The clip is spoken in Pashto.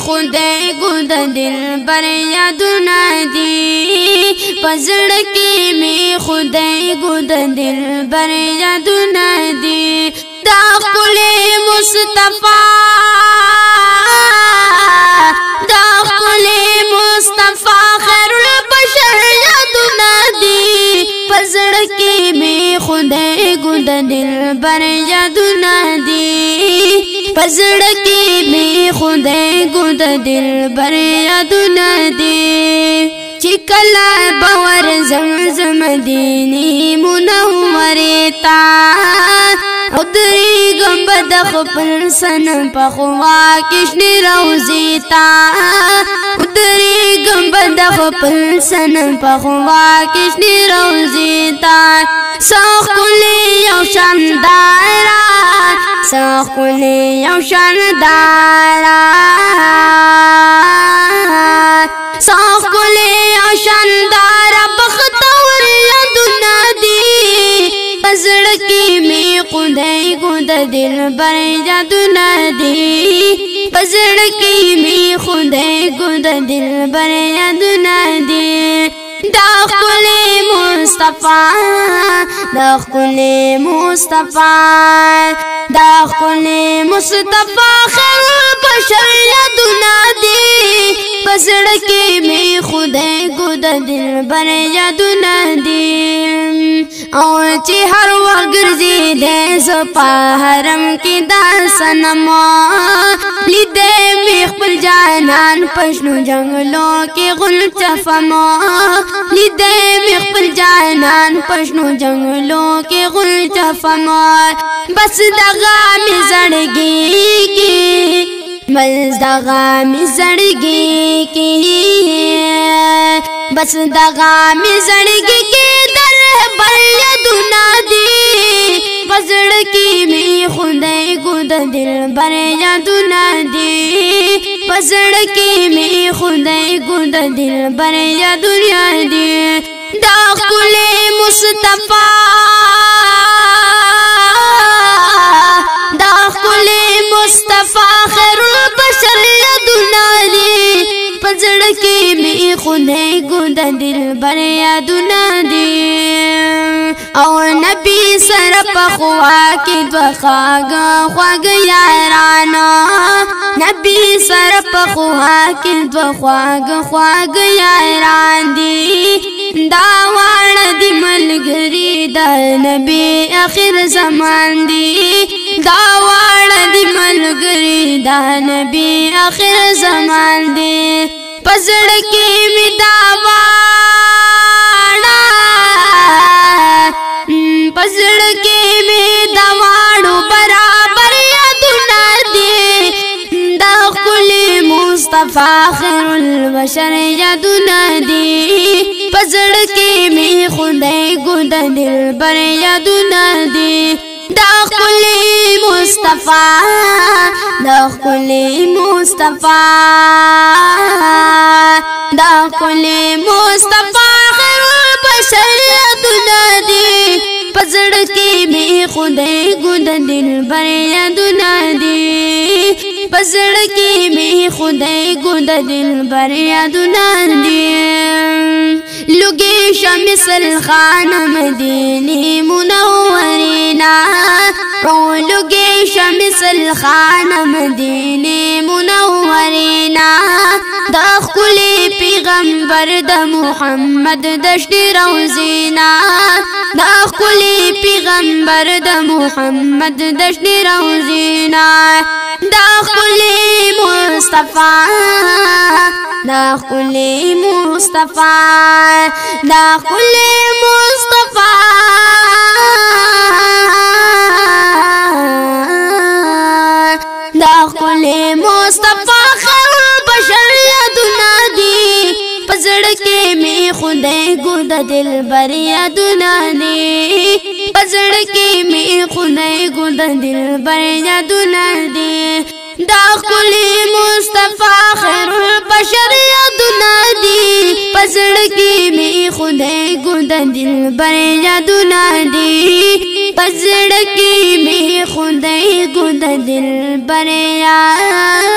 خدای ګود دلبر یادونه دي پزړه کې می خدای ګود دلبر یادونه دي دا ښکلی مصطفی دا ښکلی مصطفی خیر البشر یادونه دي پزړه کې می خدای ګود دلبر یادونه دي پزړه کې می خدای ګود دلبر یادونه دي چې کله باور زمزم مدینه منوره تا او درېږم به د خپل صنم په خوا کې شنې روضې ته او درېږم به د خپل صنم په خوا کې شنې روضې ته څه ښکلې یو شانداره څه ښکلې یو شانداره څه ښکلې یو شانداره بختور یادونه دي پزړه کې می خدای ګود دلبر یادونه دي پزړه کې می خدای ګود دلبر یادونه دي دا ښکلی مصطفی دا ښکلی مصطفی دا ښکلی مصطفی خیر البشر یادونه دي پزړه کې می خدای ګود دلبر یادونه دي او چې هر وخت ګرځېدی زه په حرم کې دا صنم لیدی مې خپل جانان په شنو جنګلو کې غل چفم لیدی مې خپل جانان په شنو جنګلو کې غل چفم بس دغه مې زړګي کې بس دغه مې زړګي کې بس دغه مې زړګي کې دلبر یادونه دي پزړه کې می خدای ګود دلبر یادونه دي پزړه کې می خدای ګود دلبر یادونه دي دا ښکلی مصطفی دا ښکلی مصطفی خیر البشر یادونه دي پزړه کې می خدای ګود دلبر یادونه دي او نبی سره په خوا کې دوه خواږه یارانا نبی سره په خوا کې دوه خواږه یاران دي دا واړه دي ملګري د نبی اخر زمان دي دا واړه دي ملګري د نبی اخر زمان دي پزړه کې می دا پزړه کې می دا واړو برابر یادونه دي دا ښکلی مصطفی خیر البشر یادونه دي پزړه کې می خدای ګود دلبر یادونه دي دا ښکلی مصطفی دا ښکلی مصطفی دا ښکلی مصطفی خیر البشر یادونه دي پزړه کې می خدای ګود دلبر یادونه دي پزړه کې می خدای ګود دلبر یادونه دي لږی شمسل خان مدینه منورینا او لږی شمسل خان مدینه منورینا دا ښکلی پیغمبر د محمد دشت روزینا دا ښکلی پیغمبر د محمد دشت روزینا دا ښکلی مصطفی دا ښکلی مصطفی دا ښکلی مصطفی دا ښکلی مصطفی خیر البشر یادونه دي پزړه کې می خدای ګود دلبر یادونه دي پزړه کې می خدای ګود دلبر یادونه دي دا ښکلی مصطفی خیر البشر یادونه دي پزړه کې می خدای ګود دلبر یادونه دي پزړه کې می خدای ګود دلبر یادونه